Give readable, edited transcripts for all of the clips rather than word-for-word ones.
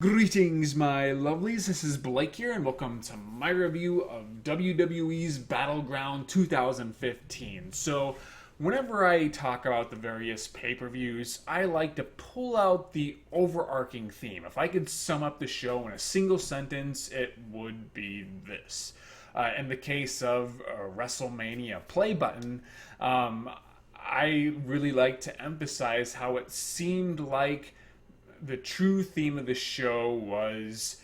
Greetings, my lovelies. This is Blake here, and welcome to my review of WWE's Battleground 2015. So, whenever I talk about the various pay per views, I like to pull out the overarching theme. If I could sum up the show in a single sentence, it would be this. In the case of WrestleMania Play Button, I really like to emphasize how it seemed like the true theme of the show was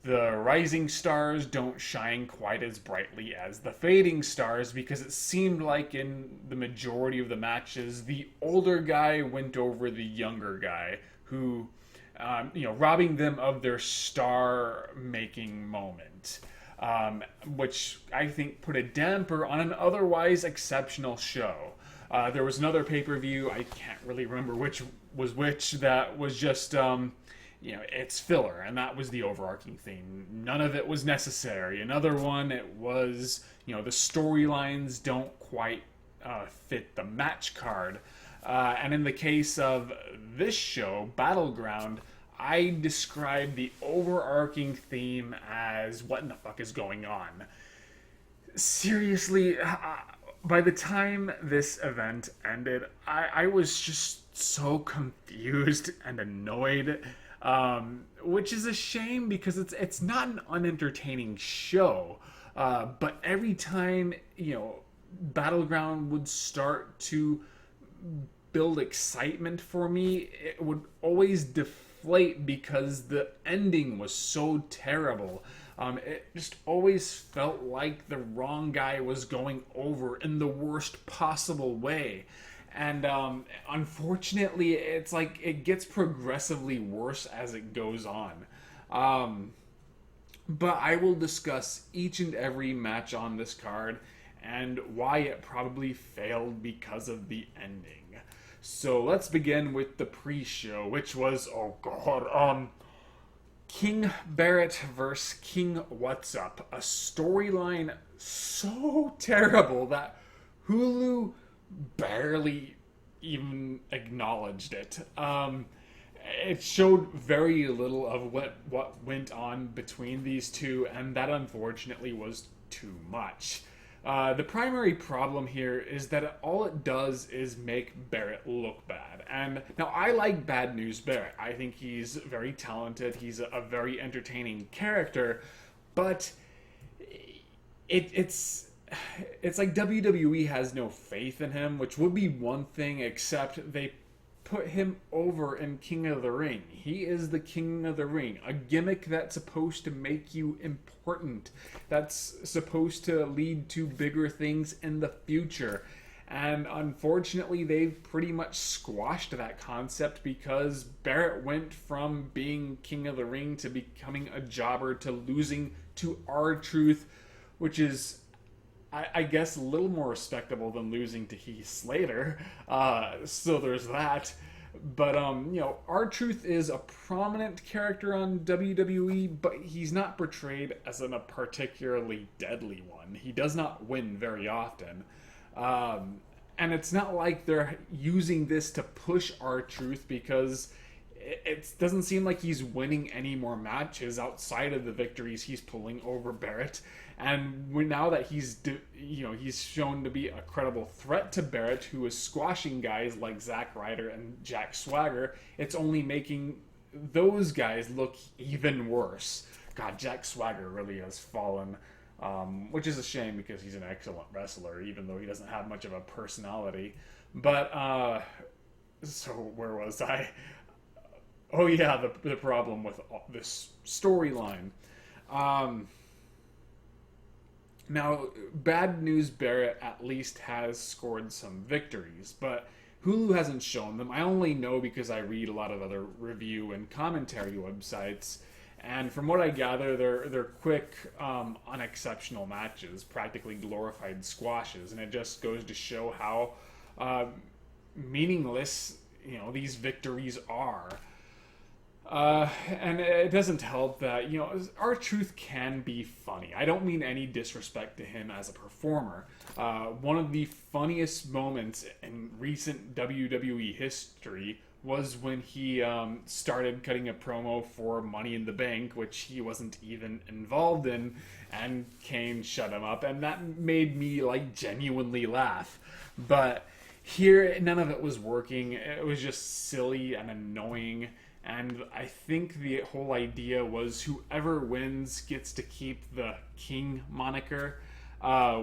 the rising stars don't shine quite as brightly as the fading stars, because it seemed like in the majority of the matches the older guy went over the younger guy, who robbing them of their star making moment, which I think put a damper on an otherwise exceptional show. There was another pay-per-view, I can't really remember which was which, that was just, it's filler, and that was the overarching theme. None of it was necessary. Another one, it was, the storylines don't quite fit the match card. And in the case of this show, Battleground, I describe the overarching theme as what in the fuck is going on. Seriously, by the time this event ended, I was just so confused and annoyed, which is a shame because it's not an unentertaining show. But every time Battleground would start to build excitement for me, it would always deflate because the ending was so terrible. It just always felt like the wrong guy was going over in the worst possible way. And unfortunately, it's like it gets progressively worse as it goes on. But I will discuss each and every match on this card and why it probably failed because of the ending. So let's begin with the pre-show, which was, oh god, King Barrett vs. King What's Up, a storyline so terrible that Hulu barely even acknowledged it. It showed very little of what went on between these two, and that unfortunately was too much. The primary problem here is that all it does is make Barrett look bad. And now I like Bad News Barrett. I think he's very talented. He's a very entertaining character, but it's like WWE has no faith in him, which would be one thing, except they put him over in King of the Ring. He is the King of the Ring, a gimmick that's supposed to make you important, that's supposed to lead to bigger things in the future. And unfortunately, they've pretty much squashed that concept because Barrett went from being King of the Ring to becoming a jobber to losing to R-Truth, which is, I guess, a little more respectable than losing to Heath Slater. So there's that. But, R-Truth is a prominent character on WWE, but he's not portrayed as a particularly deadly one. He does not win very often. And it's not like they're using this to push R-Truth, because it doesn't seem like he's winning any more matches outside of the victories he's pulling over Barrett. And now that he's shown to be a credible threat to Barrett, who is squashing guys like Zack Ryder and Jack Swagger, it's only making those guys look even worse. God, Jack Swagger really has fallen, which is a shame because he's an excellent wrestler, even though he doesn't have much of a personality. But, so where was I? Oh yeah, the problem with this storyline. Now, Bad News Barrett at least has scored some victories, but Hulu hasn't shown them. I only know because I read a lot of other review and commentary websites, and from what I gather, they're quick, unexceptional matches, practically glorified squashes, and it just goes to show how meaningless these victories are. And it doesn't help that, R-Truth can be funny. I don't mean any disrespect to him as a performer. One of the funniest moments in recent WWE history was when he started cutting a promo for Money in the Bank, which he wasn't even involved in, and Kane shut him up, and that made me like genuinely laugh. But here, none of it was working. It was just silly and annoying. And I think the whole idea was whoever wins gets to keep the King moniker,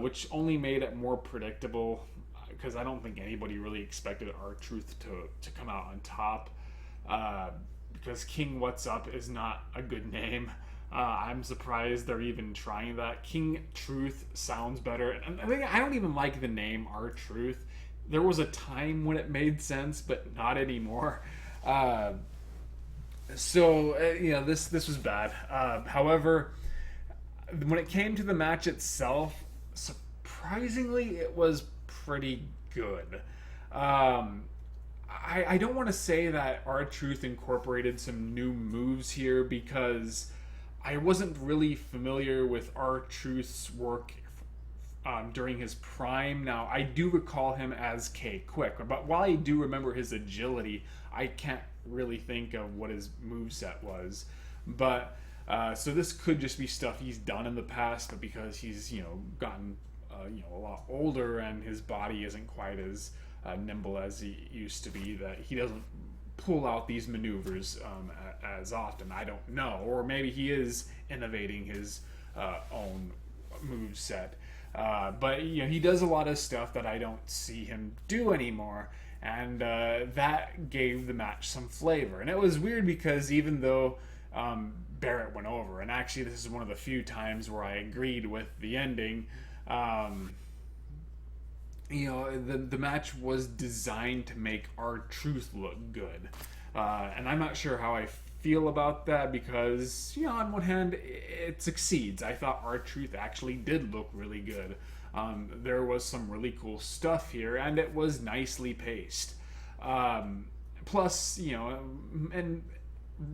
which only made it more predictable because I don't think anybody really expected R-Truth to come out on top. Because King What's Up is not a good name. I'm surprised they're even trying that. King Truth sounds better. And I don't even like the name R-Truth. There was a time when it made sense, but not anymore. This was bad. However, when it came to the match itself, surprisingly, it was pretty good. I don't want to say that R-Truth incorporated some new moves here because I wasn't really familiar with R-Truth's work during his prime. Now, I do recall him as K-Quick, but while I do remember his agility, I can't really think of what his moveset was. But so this could just be stuff he's done in the past, but because he's gotten a lot older and his body isn't quite as nimble as he used to be, that he doesn't pull out these maneuvers as often. I don't know, or maybe he is innovating his own move set. But he does a lot of stuff that I don't see him do anymore. And that gave the match some flavor. And it was weird because even though Barrett went over, and actually this is one of the few times where I agreed with the ending, the match was designed to make R-Truth look good. And I'm not sure how I feel about that because, on one hand, it succeeds. I thought R-Truth actually did look really good. There was some really cool stuff here, and it was nicely paced. Plus, in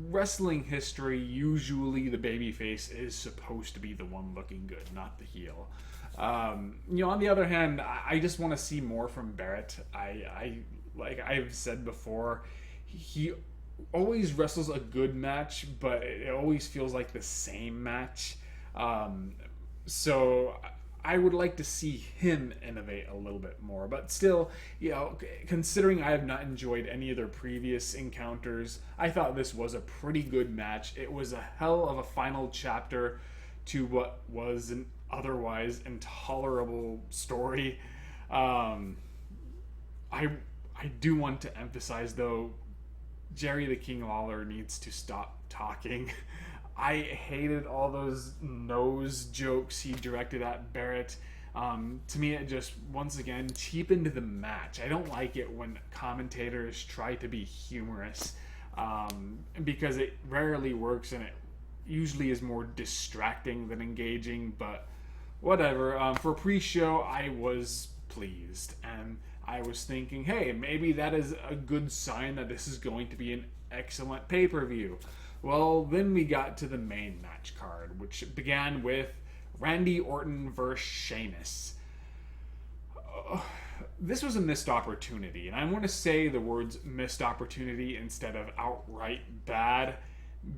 wrestling history, usually the babyface is supposed to be the one looking good, not the heel. On the other hand, I just want to see more from Barrett. Like I've said before, he always wrestles a good match, but it always feels like the same match. So I would like to see him innovate a little bit more. But still, considering I have not enjoyed any of their previous encounters, I thought this was a pretty good match. It was a hell of a final chapter to what was an otherwise intolerable story. I do want to emphasize, though, Jerry the King Lawler needs to stop talking. I hated all those nose jokes he directed at Barrett. To me, it just, once again, cheapened the match. I don't like it when commentators try to be humorous because it rarely works and it usually is more distracting than engaging, but whatever. For pre-show, I was pleased, and I was thinking, hey, maybe that is a good sign that this is going to be an excellent pay-per-view. Well, then we got to the main match card, which began with Randy Orton versus Sheamus. This was a missed opportunity, and I want to say the words missed opportunity instead of outright bad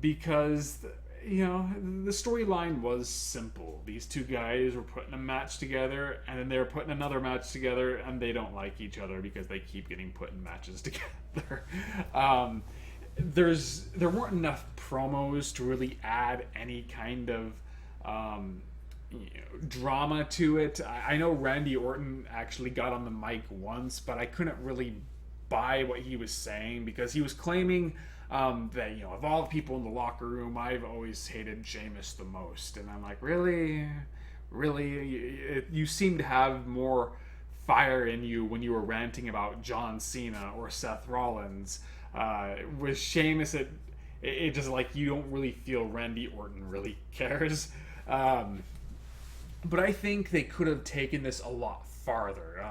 because, the storyline was simple. These two guys were putting a match together, and then they were putting another match together, and they don't like each other because they keep getting put in matches together. There weren't enough promos to really add any kind of drama to it. I know Randy Orton actually got on the mic once, but I couldn't really buy what he was saying because he was claiming that, of all the people in the locker room, I've always hated Sheamus the most. And I'm like, really? You seem to have more fire in you when you were ranting about John Cena or Seth Rollins. With Sheamus, it just like you don't really feel Randy Orton really cares. But I think they could have taken this a lot farther.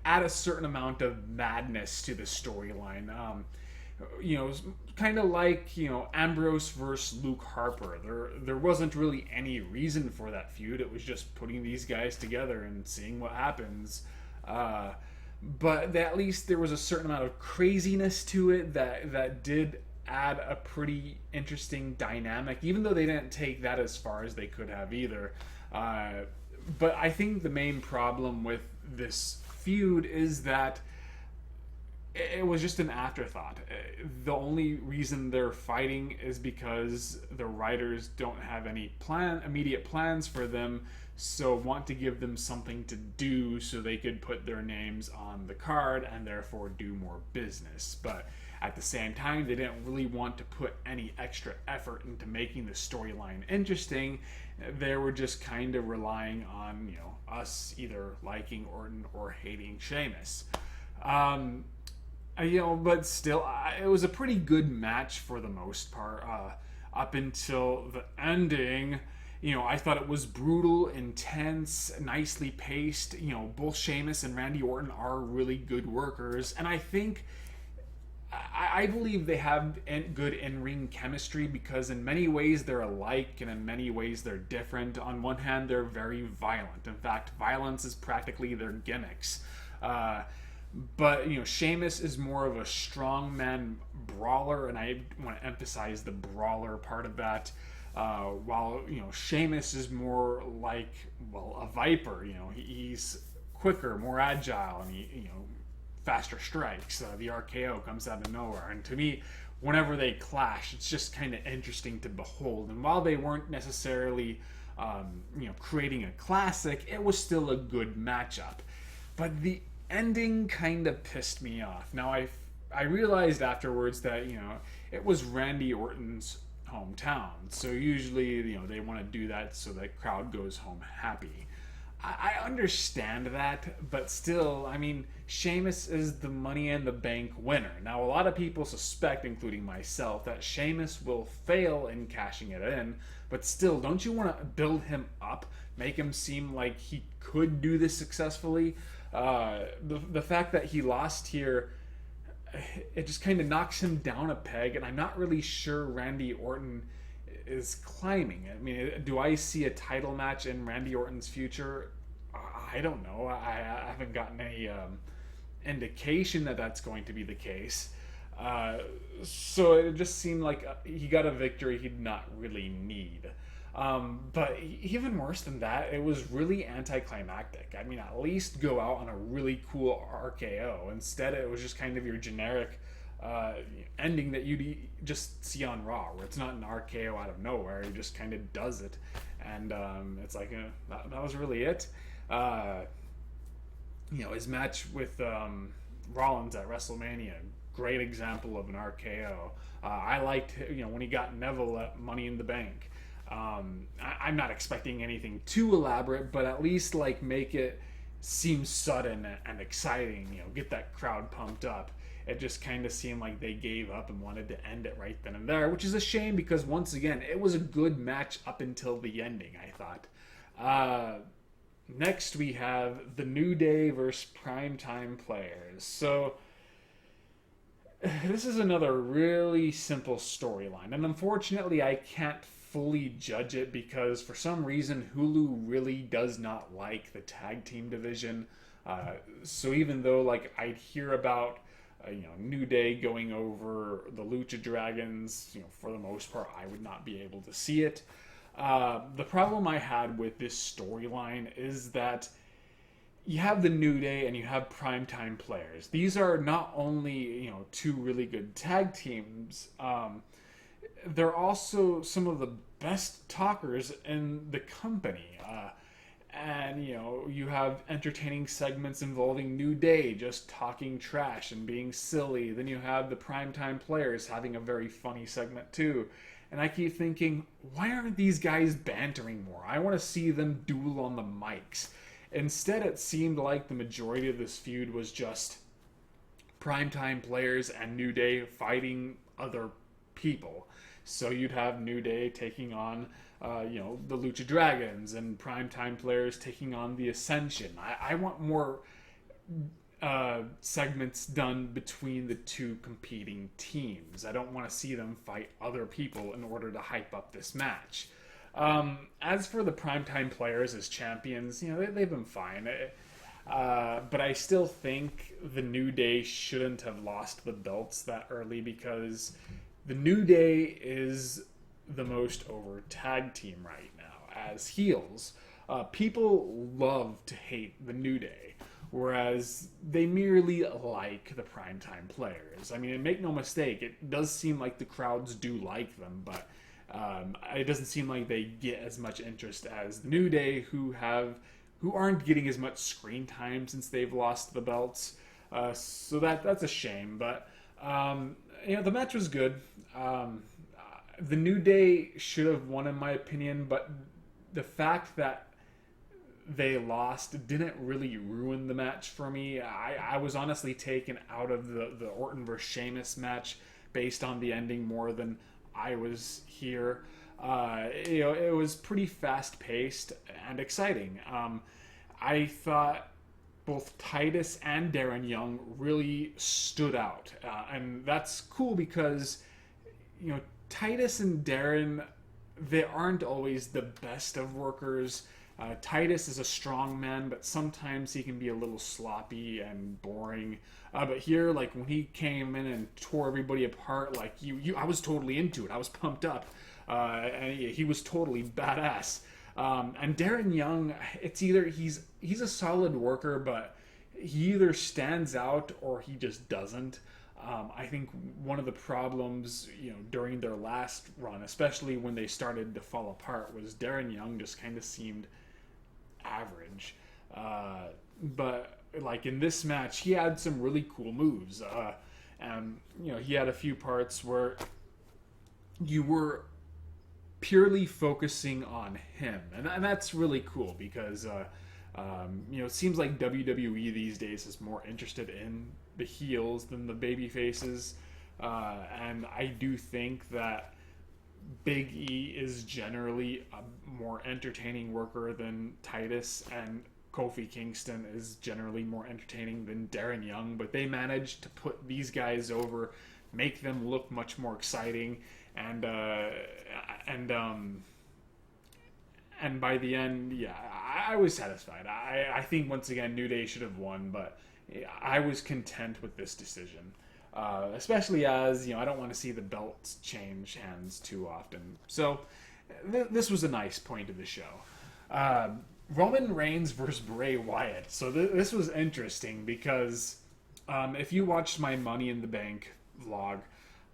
Add a certain amount of madness to the storyline. Kind of like Ambrose versus Luke Harper. There wasn't really any reason for that feud. It was just putting these guys together and seeing what happens. but at least there was a certain amount of craziness to it that did add a pretty interesting dynamic, even though they didn't take that as far as they could have either. Uh, but I think the main problem with this feud is that it was just an afterthought. The only reason they're fighting is because the writers don't have any immediate plans for them, so want to give them something to do so they could put their names on the card and therefore do more business. But at the same time, they didn't really want to put any extra effort into making the storyline interesting. They were just kind of relying on, us either liking Orton or hating Sheamus. But still, it was a pretty good match for the most part, up until the ending. I thought it was brutal, intense, nicely paced. Both Sheamus and Randy Orton are really good workers, and I believe they have good in-ring chemistry because in many ways they're alike and in many ways they're different. On one hand, they're very violent. In fact, violence is practically their gimmicks. But Sheamus is more of a strongman brawler, and I want to emphasize the brawler part of that. While Sheamus is more like a viper. He's quicker, more agile, and he faster strikes. The RKO comes out of nowhere, and to me, whenever they clash, it's just kind of interesting to behold. And while they weren't necessarily creating a classic, it was still a good matchup. But the ending kind of pissed me off. Now I realized afterwards that it was Randy Orton's hometown, so usually they want to do that so the crowd goes home happy. I understand that, but still, I mean, Sheamus is the Money in the Bank winner. Now, a lot of people suspect, including myself, that Sheamus will fail in cashing it in, but still, don't you want to build him up, make him seem like he could do this successfully? The fact that he lost here, it just kind of knocks him down a peg, and I'm not really sure Randy Orton is climbing. I mean, do I see a title match in Randy Orton's future? I don't know. I haven't gotten any indication that that's going to be the case. So it just seemed like he got a victory he did not really need. But even worse than that, it was really anticlimactic. I mean, at least go out on a really cool RKO. Instead, it was just kind of your generic ending that you just see on Raw, where it's not an RKO out of nowhere. He just kind of does it, and it's like that was really it. His match with Rollins at WrestleMania, great example of an RKO. I liked when he got Neville at Money in the Bank. I'm not expecting anything too elaborate, but at least make it seem sudden and exciting. Get that crowd pumped up. It just kind of seemed like they gave up and wanted to end it right then and there, which is a shame because once again, it was a good match up until the ending, I thought. Next, we have the New Day versus Primetime Players. So this is another really simple storyline, and unfortunately, I can't fully judge it because for some reason Hulu really does not like the tag team division. So even though I'd hear about New Day going over the Lucha Dragons, for the most part I would not be able to see it. The problem I had with this storyline is that you have the New Day and you have Primetime Players. These are not only two really good tag teams, they're also some of the best talkers in the company. And you have entertaining segments involving New Day just talking trash and being silly. Then you have the Primetime Players having a very funny segment too. And I keep thinking, why aren't these guys bantering more? I want to see them duel on the mics. Instead, it seemed like the majority of this feud was just Primetime Players and New Day fighting other people. So you'd have New Day taking on the Lucha Dragons and Primetime Players taking on the Ascension. I want more segments done between the two competing teams. I don't want to see them fight other people in order to hype up this match. As for the Primetime Players as champions, they've been fine. But I still think the New Day shouldn't have lost the belts that early because the New Day is the most over tag team right now as heels. People love to hate the New Day, whereas they merely like the primetime players. I mean, and make no mistake, it does seem like the crowds do like them, but it doesn't seem like they get as much interest as the New Day, who aren't getting as much screen time since they've lost the belts. So that's a shame. But the match was good. The New Day should have won, in my opinion, but the fact that they lost didn't really ruin the match for me. I was honestly taken out of the Orton versus Sheamus match based on the ending more than I was here. It was pretty fast paced and exciting. I thought both Titus and Darren Young really stood out, and that's cool because Titus and Darren, they aren't always the best of workers. Titus is a strong man, but sometimes he can be a little sloppy and boring. But here, like when he came in and tore everybody apart, like I was totally into it. I was pumped up, and he was totally badass. And Darren Young, it's either he's a solid worker, but he either stands out or he just doesn't. I think one of the problems, during their last run, especially when they started to fall apart, was Darren Young just kind of seemed average. But like in this match, he had some really cool moves. And he had a few parts where you were purely focusing on him, and that's really cool because it seems like WWE these days is more interested in the heels than the baby faces, and I do think that Big E is generally a more entertaining worker than Titus, and Kofi Kingston is generally more entertaining than Darren Young, but they managed to put these guys over, make them look much more exciting, and by the end, yeah, I was satisfied. I think once again New Day should have won, but I was content with this decision. Especially as, I don't want to see the belts change hands too often. So, this was a nice point of the show. Roman Reigns versus Bray Wyatt. So, this was interesting because if you watched my Money in the Bank vlog,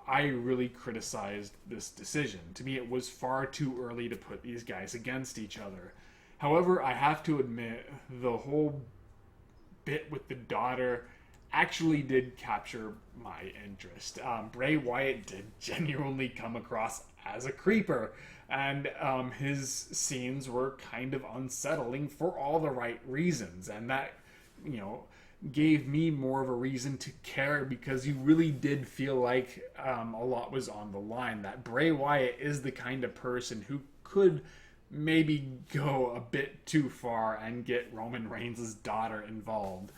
I really criticized this decision. To me, it was far too early to put these guys against each other. However, I have to admit, the whole bit with the daughter actually did capture my interest. Bray Wyatt did genuinely come across as a creeper, and his scenes were kind of unsettling for all the right reasons, and that, gave me more of a reason to care because you really did feel like a lot was on the line. That Bray Wyatt is the kind of person who could maybe go a bit too far and get Roman Reigns' daughter involved.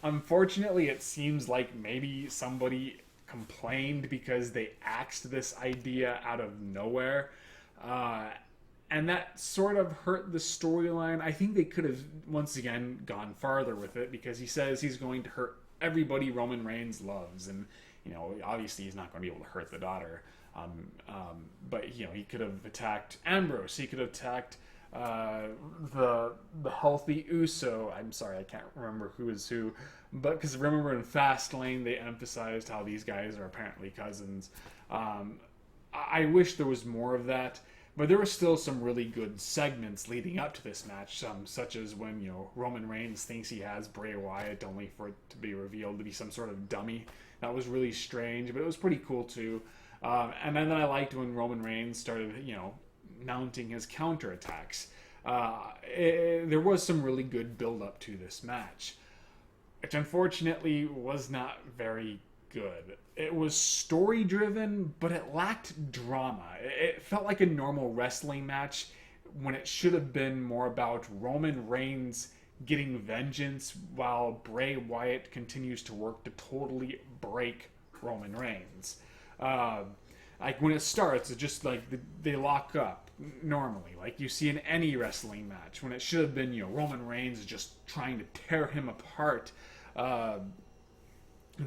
Unfortunately, it seems like maybe somebody complained because they axed this idea out of nowhere. And that sort of hurt the storyline. I think they could have, once again, gone farther with it because he says he's going to hurt everybody Roman Reigns loves. And, obviously he's not going to be able to hurt the daughter. But, he could have attacked Ambrose. He could have attacked the healthy Uso. I'm sorry, I can't remember who is who, but because remember in Fastlane they emphasized how these guys are apparently cousins. I wish there was more of that, but there were still some really good segments leading up to this match, such as when Roman Reigns thinks he has Bray Wyatt only for it to be revealed to be some sort of dummy. That was really strange, but it was pretty cool too. And then I liked when Roman Reigns started mounting his counterattacks. There was some really good build up to this match, which unfortunately was not very good. It was story driven, but it lacked drama. It felt like a normal wrestling match when it should have been more about Roman Reigns getting vengeance while Bray Wyatt continues to work to totally break Roman Reigns. Like when it starts, it's just like they lock up normally, like you see in any wrestling match. When it should have been, Roman Reigns is just trying to tear him apart, and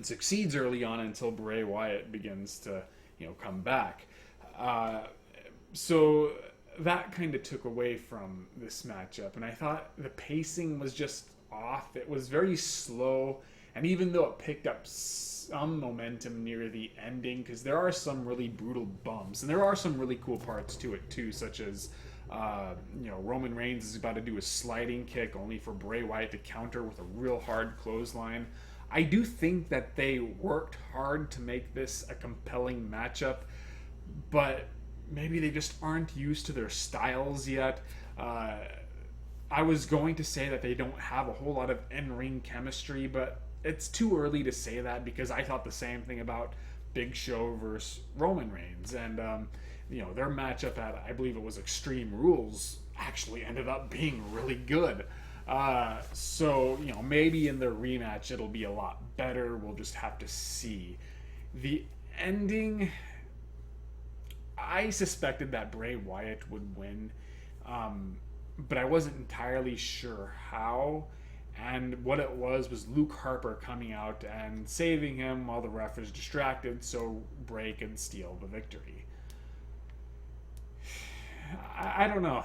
succeeds early on until Bray Wyatt begins to, come back. So that kind of took away from this matchup, and I thought the pacing was just off. It was very slow, and even though it picked up some momentum near the ending, because there are some really brutal bumps, and there are some really cool parts to it too, such as Roman Reigns is about to do a sliding kick only for Bray Wyatt to counter with a real hard clothesline. I do think that they worked hard to make this a compelling matchup, but maybe they just aren't used to their styles yet. I was going to say that they don't have a whole lot of in-ring chemistry, but it's too early to say that, because I thought the same thing about Big Show versus Roman Reigns. And, their matchup at, I believe it was Extreme Rules, actually ended up being really good. So, maybe in the rematch it'll be a lot better. We'll just have to see. The ending, I suspected that Bray Wyatt would win, but I wasn't entirely sure how. And what it was Luke Harper coming out and saving him while the ref was distracted so Bray could steal the victory. I don't know.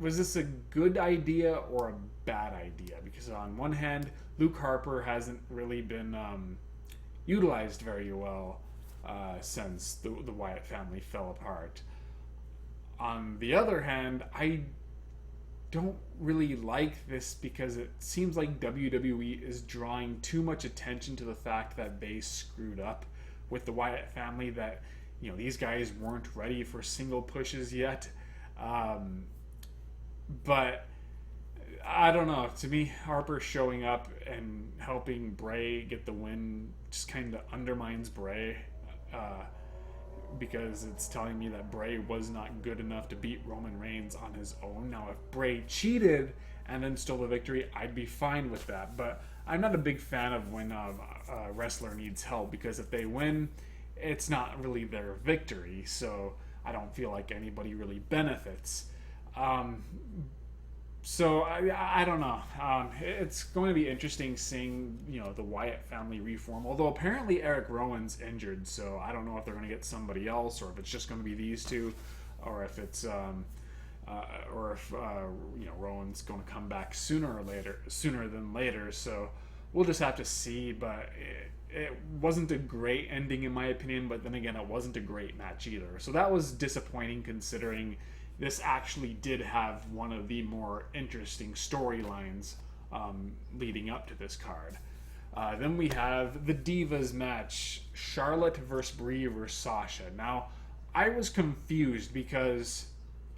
Was this a good idea or a bad idea? Because on one hand, Luke Harper hasn't really been utilized very well since the Wyatt family fell apart. On the other hand, I don't really like this because it seems like WWE is drawing too much attention to the fact that they screwed up with the Wyatt family, that these guys weren't ready for single pushes yet. But I don't know. To me, Harper showing up and helping Bray get the win just kind of undermines Bray, because it's telling me that Bray was not good enough to beat Roman Reigns on his own. Now, if Bray cheated and then stole the victory, I'd be fine with that. But I'm not a big fan of when a wrestler needs help, because if they win, it's not really their victory. So I don't feel like anybody really benefits. So I don't know. It's going to be interesting seeing the Wyatt family reform. Although apparently Eric Rowan's injured, so I don't know if they're going to get somebody else, or if it's just going to be these two, or if it's Rowan's going to come back sooner than later. So we'll just have to see. But it wasn't a great ending in my opinion. But then again, it wasn't a great match either. So that was disappointing, considering this actually did have one of the more interesting storylines leading up to this card. Then we have the Divas match, Charlotte versus Brie versus Sasha. Now, I was confused because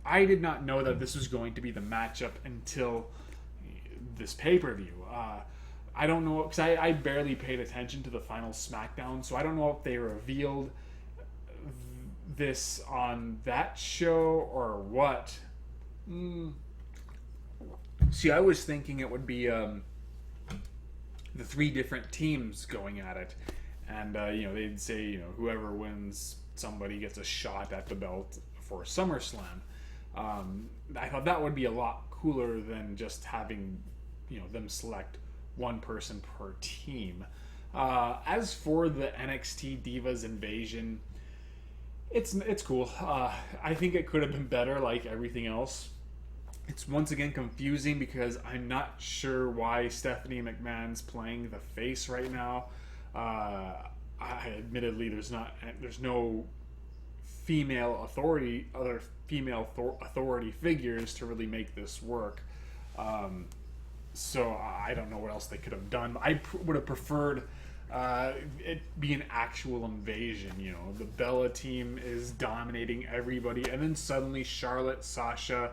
I did not know that this was going to be the matchup until this pay-per-view. I don't know, because I barely paid attention to the final SmackDown, so I don't know if they revealed this on that show or what. See, I was thinking it would be the three different teams going at it, and they'd say whoever wins, somebody gets a shot at the belt for SummerSlam. I thought that would be a lot cooler than just having them select one person per team. As for the NXT Divas Invasion, it's cool. I think it could have been better, like everything else. It's once again confusing because I'm not sure why Stephanie McMahon's playing the face right now. Admittedly, there's no other female authority figures to really make this work. So I don't know what else they could have done. I would have preferred it be an actual invasion. The Bella team is dominating everybody, and then suddenly Charlotte, Sasha,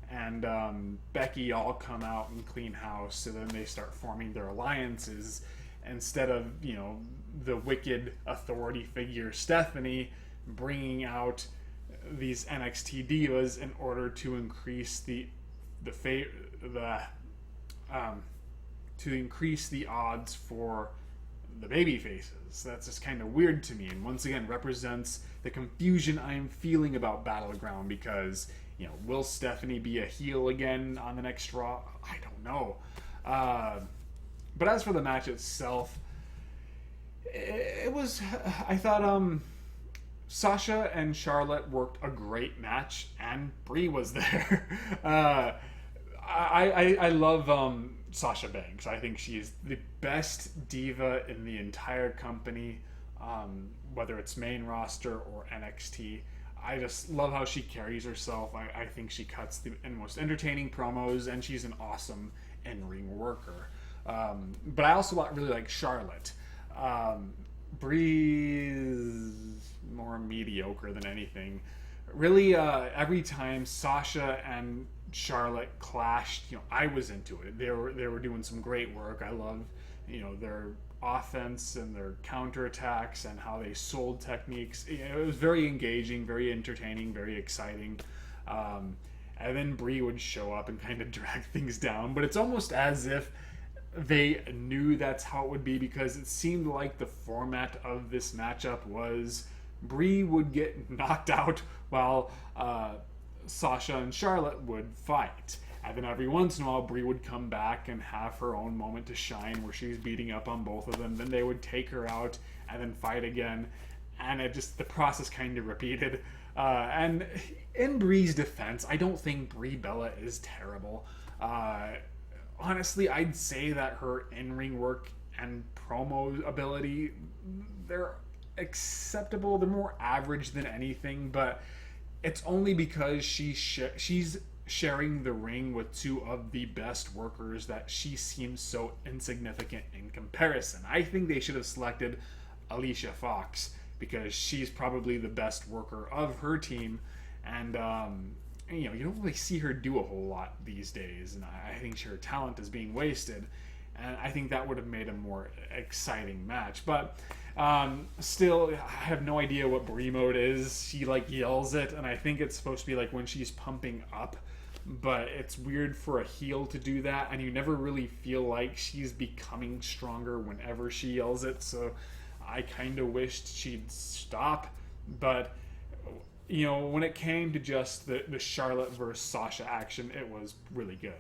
and Becky all come out and clean house, and then they start forming their alliances instead of the wicked authority figure Stephanie bringing out these NXT divas in order to increase the odds for the baby faces. That's just kind of weird to me, and once again represents the confusion I'm feeling about Battleground because, will Stephanie be a heel again on the next Raw? I don't know. But as for the match itself, it was, I thought, Sasha and Charlotte worked a great match, and Brie was there. I love Sasha Banks. I think she is the best diva in the entire company, whether it's main roster or NXT. I just love how she carries herself. I think she cuts the most entertaining promos, and she's an awesome in-ring worker. But I also really like Charlotte. Brie is more mediocre than anything. Really, every time Sasha and Charlotte clashed, I was into it. They were doing some great work. I love, their offense and their counterattacks and how they sold techniques. It was very engaging, very entertaining, very exciting. And then Brie would show up and kind of drag things down. But it's almost as if they knew that's how it would be, because it seemed like the format of this matchup was Brie would get knocked out while Sasha and Charlotte would fight. And then every once in a while, Brie would come back and have her own moment to shine where she's beating up on both of them. Then they would take her out and then fight again. And the process kind of repeated. And in Brie's defense, I don't think Brie Bella is terrible. Honestly, I'd say that her in-ring work and promo ability, they're acceptable. They're more average than anything, but it's only because she's sharing the ring with two of the best workers that she seems so insignificant in comparison. I think they should have selected Alicia Fox because she's probably the best worker of her team, and you don't really see her do a whole lot these days, and I think her talent is being wasted, and I think that would have made a more exciting match. But still, I have no idea what Brie mode is. She yells it, and I think it's supposed to be when she's pumping up, but it's weird for a heel to do that, and you never really feel like she's becoming stronger whenever she yells it, so I kind of wished she'd stop. But when it came to just the Charlotte versus Sasha action, it was really good.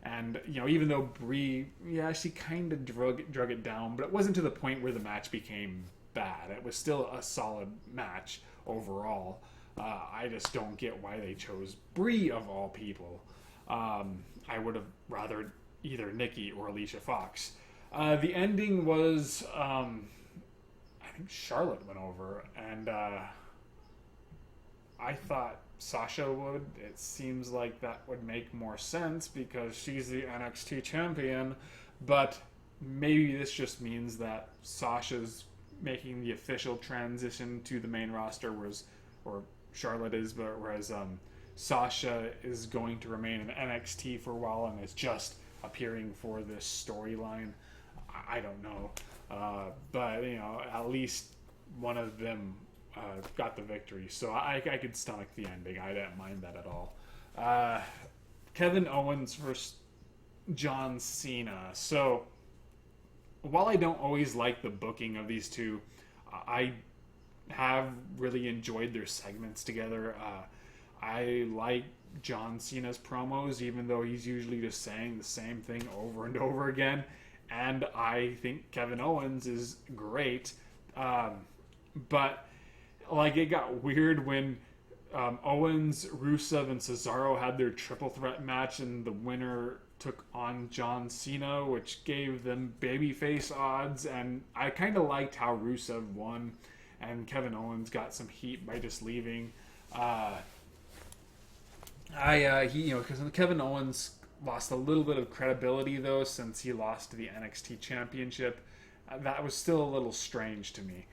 And, even though Brie, she kind of drug it down, but it wasn't to the point where the match became bad. It was still a solid match overall. I just don't get why they chose Brie of all people. I would have rather either Nikki or Alicia Fox. The ending was, I think Charlotte went over, and I thought Sasha would. It seems like that would make more sense because she's the NXT champion, but maybe this just means that Sasha's making the official transition to the main roster, or Charlotte is, but whereas Sasha is going to remain in NXT for a while and is just appearing for this storyline. I don't know, but at least one of them got the victory, so I could stomach the ending. I didn't mind that at all. Kevin Owens versus John Cena. So while I don't always like the booking of these two, I have really enjoyed their segments together. I like John Cena's promos, even though he's usually just saying the same thing over and over again. And I think Kevin Owens is great. But it got weird when Owens, Rusev, and Cesaro had their triple threat match, and the winner took on John Cena, which gave them babyface odds. And I kind of liked how Rusev won, and Kevin Owens got some heat by just leaving. Because Kevin Owens lost a little bit of credibility though since he lost to the NXT Championship. That was still a little strange to me.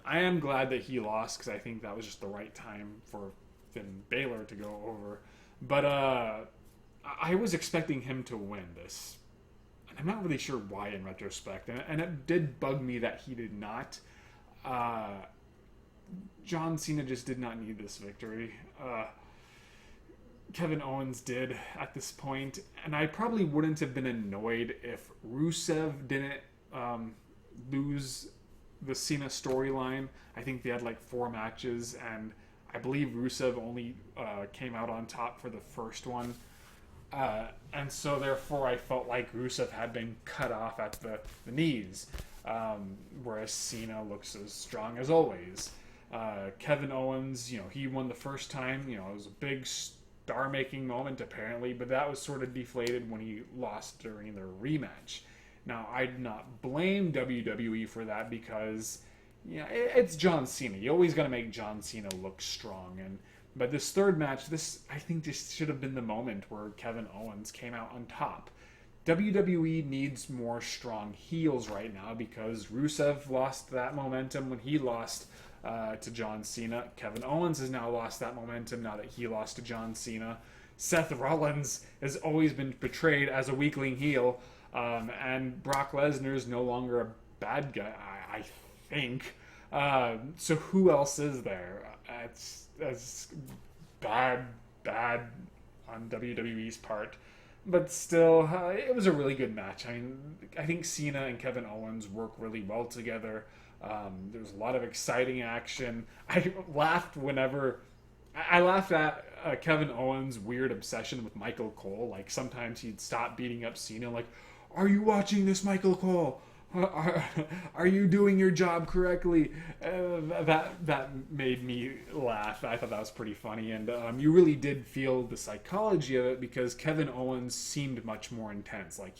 I am glad that he lost because I think that was just the right time for Finn Balor to go over. But I was expecting him to win this. And I'm not really sure why in retrospect. And it did bug me that he did not. John Cena just did not need this victory. Kevin Owens did at this point. And I probably wouldn't have been annoyed if Rusev didn't lose the Cena storyline. I think they had like 4 matches, and I believe Rusev only came out on top for the first one. And so therefore I felt like Rusev had been cut off at the knees, whereas Cena looks as strong as always. Kevin Owens, he won the first time. It was a big star-making moment apparently, but that was sort of deflated when he lost during their rematch. Now, I'd not blame WWE for that because, it's John Cena. You always got to make John Cena look strong. But this third match, I think this should have been the moment where Kevin Owens came out on top. WWE needs more strong heels right now because Rusev lost that momentum when he lost to John Cena. Kevin Owens has now lost that momentum now that he lost to John Cena. Seth Rollins has always been portrayed as a weakling heel, and Brock Lesnar is no longer a bad guy, I think. So who else is there? It's bad on WWE's part. But still, it was a really good match. I mean, I think Cena and Kevin Owens work really well together. There was a lot of exciting action. I laughed at Kevin Owens' weird obsession with Michael Cole. Like, sometimes he'd stop beating up Cena, like, "Are you watching this, Michael Cole? Are you doing your job correctly?" That made me laugh. I thought that was pretty funny, and you really did feel the psychology of it because Kevin Owens seemed much more intense. Like,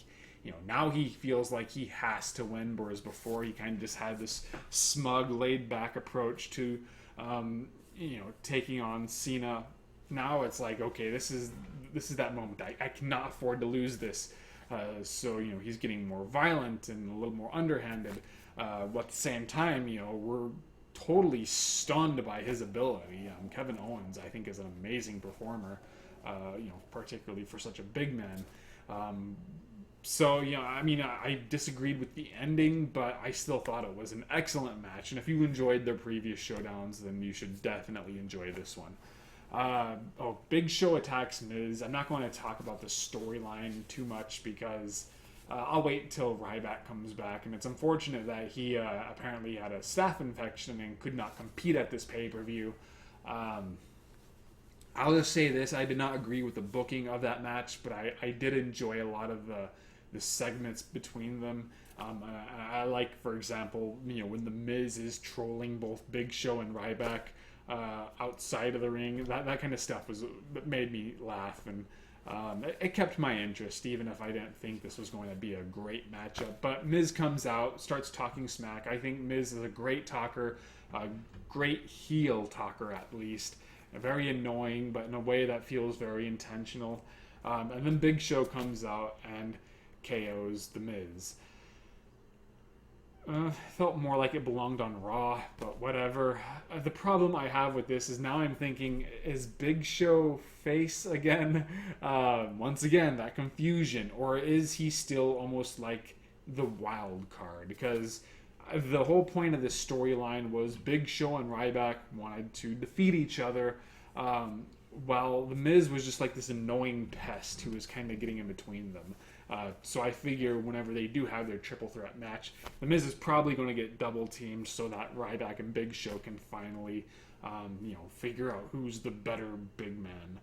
now he feels like he has to win, whereas before he kind of just had this smug, laid-back approach to, taking on Cena. Now it's like, okay, this is that moment. I cannot afford to lose this. So he's getting more violent and a little more underhanded. But at the same time, we're totally stunned by his ability. Kevin Owens, I think, is an amazing performer. Particularly for such a big man. I disagreed with the ending, but I still thought it was an excellent match. And if you enjoyed their previous showdowns, then you should definitely enjoy this one. Big Show attacks Miz. I'm not going to talk about the storyline too much because I'll wait till Ryback comes back. And it's unfortunate that he apparently had a staph infection and could not compete at this pay-per-view. I'll just say this. I did not agree with the booking of that match, but I did enjoy a lot of the segments between them. I like, for example, when The Miz is trolling both Big Show and Ryback outside of the ring. That kind of stuff made me laugh, and it kept my interest, even if I didn't think this was going to be a great matchup. But Miz comes out, starts talking smack. I think Miz is a great talker, a great heel talker at least. Very annoying, but in a way that feels very intentional. And then Big Show comes out and KOs The Miz. Felt more like it belonged on Raw, but whatever. The problem I have with this is now I'm thinking, is Big Show face again? Once again, that confusion. Or is he still almost like the wild card? Because the whole point of this storyline was Big Show and Ryback wanted to defeat each other, while The Miz was just like this annoying pest who was kind of getting in between them. So I figure whenever they do have their triple threat match, The Miz is probably going to get double teamed so that Ryback and Big Show can finally, figure out who's the better big man.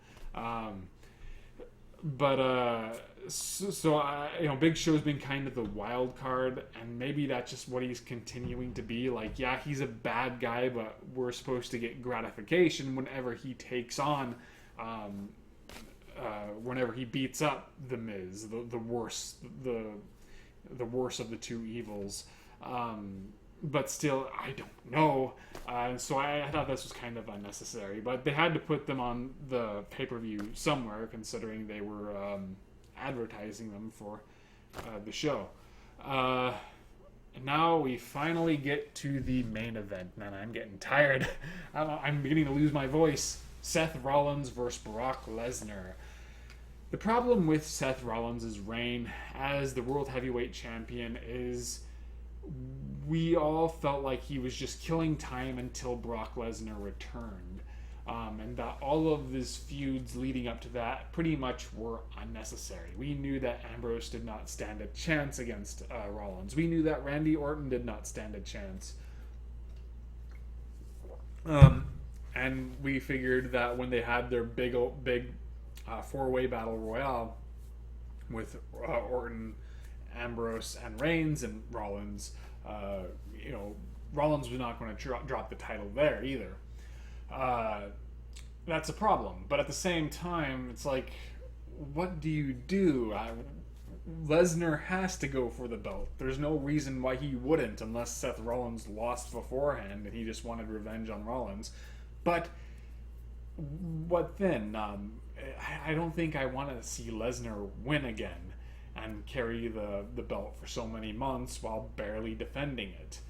Big Show's been kind of the wild card, and maybe that's just what he's continuing to be. Like, yeah, he's a bad guy, but we're supposed to get gratification whenever he takes on, whenever he beats up The Miz, the worst of the two evils. But still, I don't know. So I thought this was kind of unnecessary. But they had to put them on the pay-per-view somewhere, considering they were advertising them for the show. Now we finally get to the main event. Man, I'm getting tired. I'm beginning to lose my voice. Seth Rollins versus Brock Lesnar. The problem with Seth Rollins' reign as the World Heavyweight Champion is we all felt like he was just killing time until Brock Lesnar returned. and that all of these feuds leading up to that pretty much were unnecessary. We knew that Ambrose did not stand a chance against Rollins. We knew that Randy Orton did not stand a chance. And we figured that when they had their big four-way battle royale with Orton, Ambrose, and Reigns and Rollins, Rollins was not going to drop the title there either. That's a problem. But at the same time, it's like, what do you do? Lesnar has to go for the belt. There's no reason why he wouldn't, unless Seth Rollins lost beforehand and he just wanted revenge on Rollins. But what then? I don't think I want to see Lesnar win again and carry the belt for so many months while barely defending it.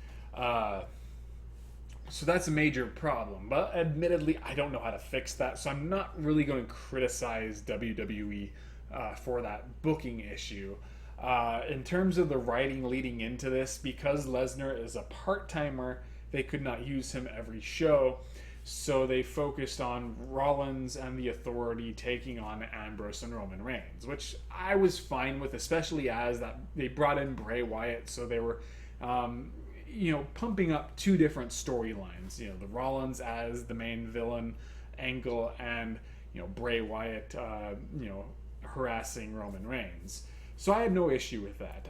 So that's a major problem. But admittedly, I don't know how to fix that, so I'm not really going to criticize WWE for that booking issue. In terms of the writing leading into this, because Lesnar is a part-timer, they could not use him every show, so they focused on Rollins and the Authority taking on Ambrose and Roman Reigns, which I was fine with, especially as that they brought in Bray Wyatt, so they were pumping up two different storylines. The Rollins as the main villain angle, and Bray Wyatt harassing Roman Reigns. So I had no issue with that.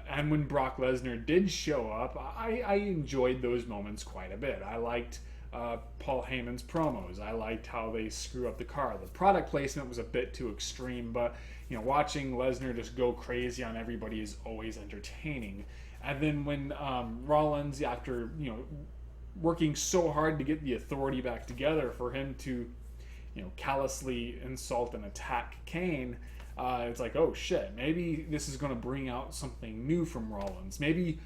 And when Brock Lesnar did show up, I enjoyed those moments quite a bit. I liked Paul Heyman's promos. I liked how they screw up the car. The product placement was a bit too extreme, but watching Lesnar just go crazy on everybody is always entertaining. And then when Rollins, after working so hard to get the Authority back together, for him to callously insult and attack Kane, it's like, oh shit, maybe this is going to bring out something new from Rollins. Maybe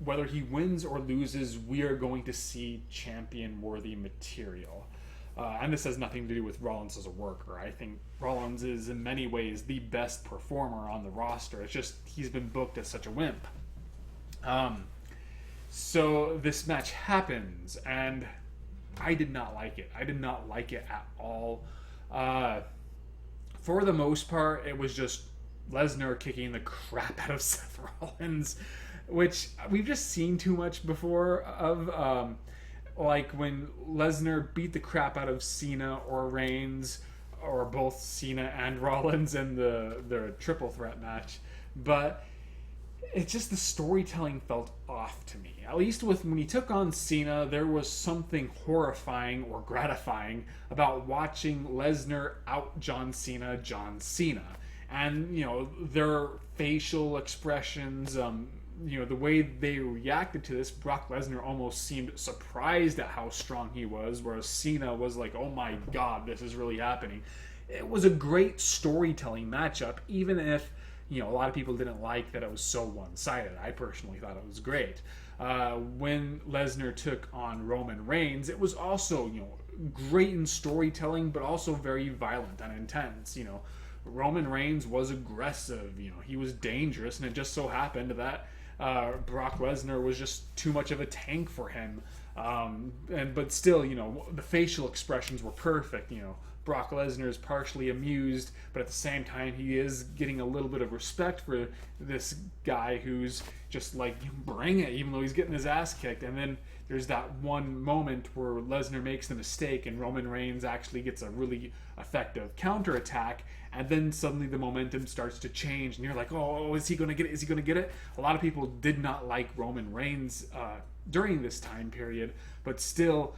whether he wins or loses, we are going to see champion-worthy material. And this has nothing to do with Rollins as a worker. I think Rollins is in many ways the best performer on the roster. It's just he's been booked as such a wimp. So this match happens, and I did not like it. I did not like it at all. For the most part, it was just Lesnar kicking the crap out of Seth Rollins, which we've just seen too much before of, like when Lesnar beat the crap out of Cena or Reigns, or both Cena and Rollins in the triple threat match. But it's just the storytelling felt off to me. At least when he took on Cena, there was something horrifying or gratifying about watching Lesnar out John Cena. And, their facial expressions, the way they reacted to this, Brock Lesnar almost seemed surprised at how strong he was, whereas Cena was like, oh my god, this is really happening. It was a great storytelling matchup, even if a lot of people didn't like that it was so one-sided. I personally thought it was great. When Lesnar took on Roman Reigns, it was also, great in storytelling, but also very violent and intense. Roman Reigns was aggressive. He was dangerous, and it just so happened that Brock Lesnar was just too much of a tank for him. But still, the facial expressions were perfect. Brock Lesnar is partially amused, but at the same time, he is getting a little bit of respect for this guy who's just like, bring it, even though he's getting his ass kicked. And then there's that one moment where Lesnar makes the mistake and Roman Reigns actually gets a really effective counterattack, and then suddenly the momentum starts to change, and you're like, oh, is he going to get it? Is he going to get it? A lot of people did not like Roman Reigns during this time period, but still,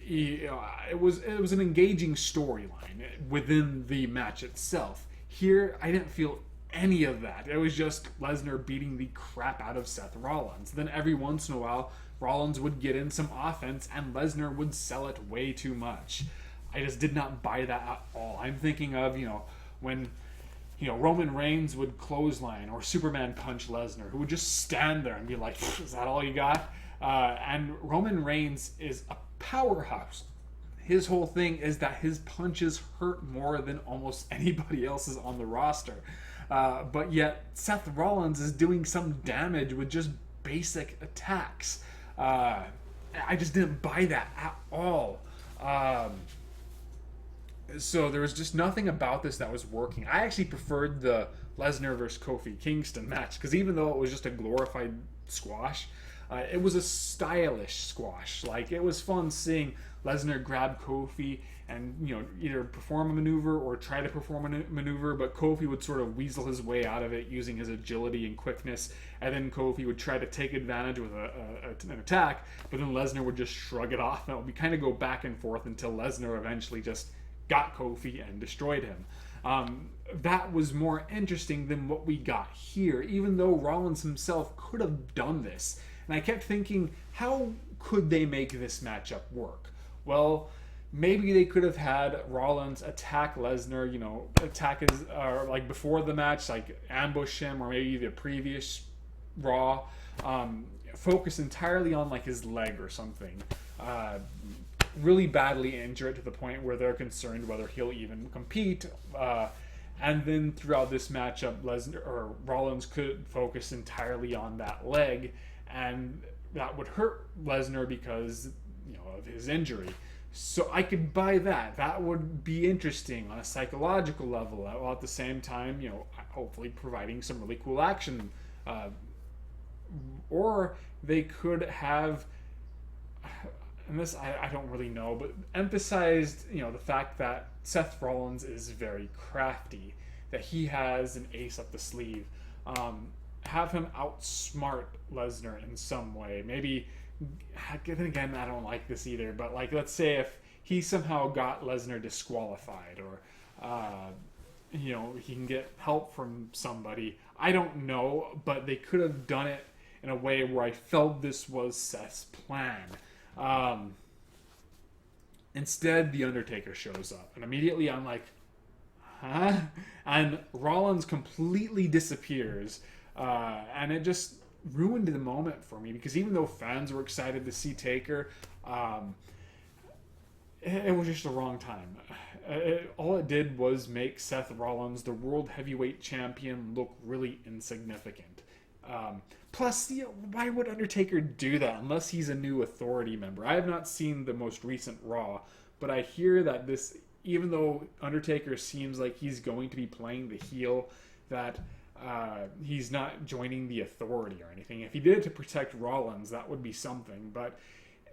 it was an engaging storyline within the match itself. Here, I didn't feel any of that. It was just Lesnar beating the crap out of Seth Rollins. Then every once in a while, Rollins would get in some offense, and Lesnar would sell it way too much. I just did not buy that at all. I'm thinking of, when Roman Reigns would clothesline or Superman punch Lesnar, who would just stand there and be like, is that all you got? And Roman Reigns is a powerhouse. His whole thing is that his punches hurt more than almost anybody else's on the roster. But yet Seth Rollins is doing some damage with just basic attacks. I just didn't buy that at all. Um, so there was just nothing about this that was working. I actually preferred the Lesnar versus Kofi Kingston match because even though it was just a glorified squash, it was a stylish squash. Like it was fun seeing Lesnar grab Kofi and either perform a maneuver or try to perform a maneuver, but Kofi would sort of weasel his way out of it using his agility and quickness, and then Kofi would try to take advantage with an attack, but then Lesnar would just shrug it off, and it would kind of go back and forth until Lesnar eventually just got Kofi and destroyed him. That was more interesting than what we got here, even though Rollins himself could have done this. And I kept thinking, how could they make this matchup work? Well, maybe they could have had Rollins attack Lesnar, attack his, like before the match, like ambush him, or maybe the previous Raw, focus entirely on like his leg or something. Really badly injure it to the point where they're concerned whether he'll even compete. And then throughout this matchup, Lesnar or Rollins could focus entirely on that leg, and that would hurt Lesnar because of his injury. So I could buy that. That would be interesting on a psychological level, while at the same time, hopefully providing some really cool action. Or they could have, and this I don't really know, but emphasized the fact that Seth Rollins is very crafty, that he has an ace up the sleeve. Have him outsmart Lesnar in some way. Maybe, then again, I don't like this either, but like let's say if he somehow got Lesnar disqualified, or he can get help from somebody. I don't know, but they could have done it in a way where I felt this was Seth's plan. Instead, The Undertaker shows up, and immediately I'm like, huh? And Rollins completely disappears, and it just ruined the moment for me, because even though fans were excited to see Taker, it was just the wrong time. All it did was make Seth Rollins, the World Heavyweight Champion, look really insignificant. Plus, why would Undertaker do that unless he's a new Authority member? I have not seen the most recent Raw, but I hear that this, even though Undertaker seems like he's going to be playing the heel, that he's not joining the Authority or anything. If he did it to protect Rollins, that would be something, but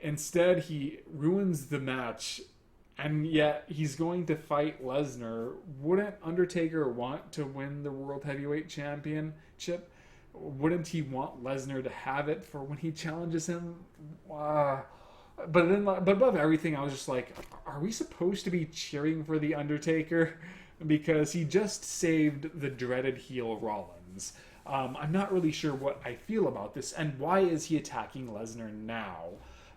instead he ruins the match, and yet he's going to fight Lesnar. Wouldn't Undertaker want to win the World Heavyweight Championship? Wouldn't he want Lesnar to have it for when he challenges him? But above everything, I was just like, are we supposed to be cheering for The Undertaker? Because he just saved the dreaded heel Rollins. I'm not really sure what I feel about this, and why is he attacking Lesnar now?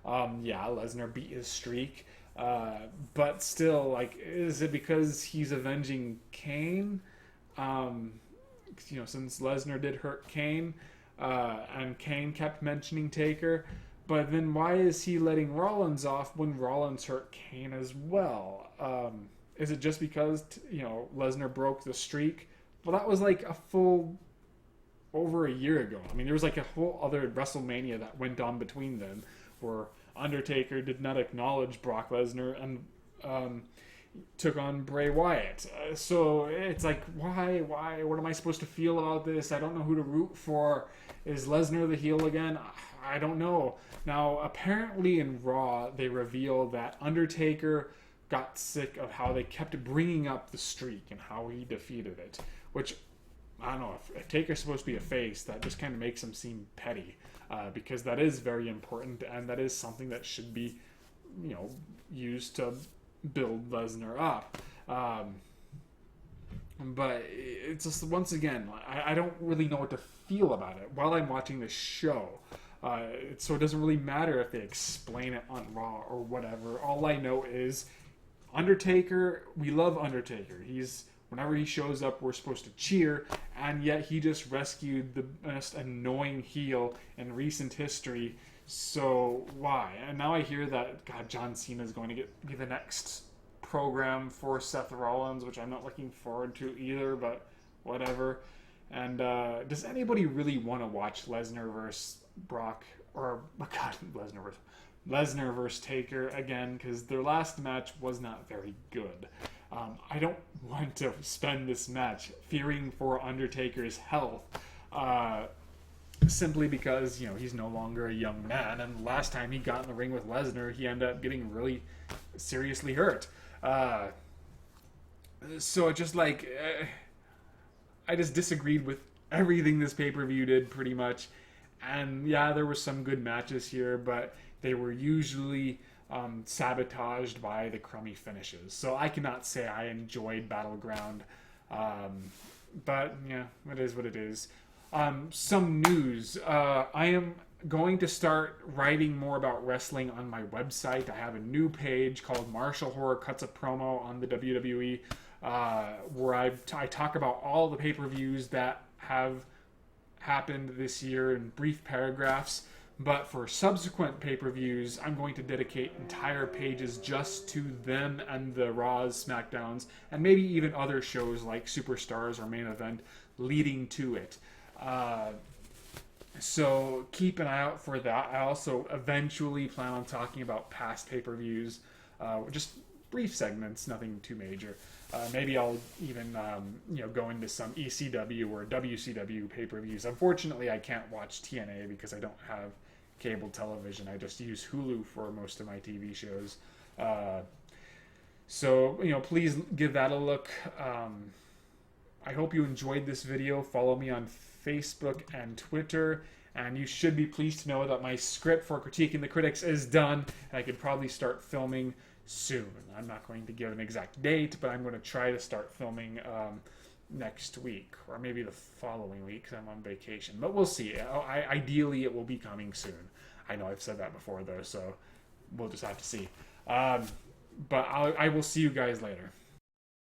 Lesnar beat his streak, but still, like, is it because he's avenging Kane? Since Lesnar did hurt Kane, and Kane kept mentioning Taker, but then why is he letting Rollins off when Rollins hurt Kane as well? Is it just because Lesnar broke the streak? Well, that was like a full over a year ago. I mean, there was like a whole other WrestleMania that went on between them, where Undertaker did not acknowledge Brock Lesnar and took on Bray Wyatt. So it's like, why? What am I supposed to feel about this? I don't know who to root for. Is Lesnar the heel again? I don't know. Now, apparently in Raw, they revealed that Undertaker got sick of how they kept bringing up the streak and how he defeated it, which, I don't know, if Taker's supposed to be a face, that just kind of makes him seem petty, because that is very important, and that is something that should be, used to build Lesnar up. But it's just, once again, I don't really know what to feel about it while I'm watching the show. So it doesn't really matter if they explain it on Raw or whatever. All I know is Undertaker, we love Undertaker. Whenever he shows up, we're supposed to cheer, and yet he just rescued the most annoying heel in recent history. So why? And now I hear that John Cena is going to be the next program for Seth Rollins, which I'm not looking forward to either, but whatever. And does anybody really want to watch Lesnar versus Brock, or Lesnar versus Lesnar versus Taker again, because their last match was not very good. I don't want to spend this match fearing for Undertaker's health, simply because he's no longer a young man, and last time he got in the ring with Lesnar, he ended up getting really seriously hurt. So it just I just disagreed with everything this pay-per-view did pretty much. And yeah, there were some good matches here, but they were usually sabotaged by the crummy finishes. So I cannot say I enjoyed Battleground. But yeah, it is what it is. Some news. I am going to start writing more about wrestling on my website. I have a new page called Martial Horror Cuts a Promo on the WWE, where I talk about all the pay-per-views that have happened this year in brief paragraphs. But for subsequent pay-per-views, I'm going to dedicate entire pages just to them and the Raws, SmackDowns, and maybe even other shows like Superstars or Main Event leading to it. So keep an eye out for that. I also eventually plan on talking about past pay-per-views, just brief segments, nothing too major. Maybe I'll even go into some ECW or WCW pay-per-views. Unfortunately, I can't watch TNA because I don't have cable television. I just use Hulu for most of my TV shows. So please give that a look. I hope you enjoyed this video. Follow me on Facebook and Twitter, and you should be pleased to know that my script for Critiquing the Critics is done, and I could probably start filming soon. I'm not going to give an exact date, but I'm going to try to start filming next week, or maybe the following week because I'm on vacation. But we'll see. Ideally, it will be coming soon. I know I've said that before, though, so we'll just have to see. But I will see you guys later.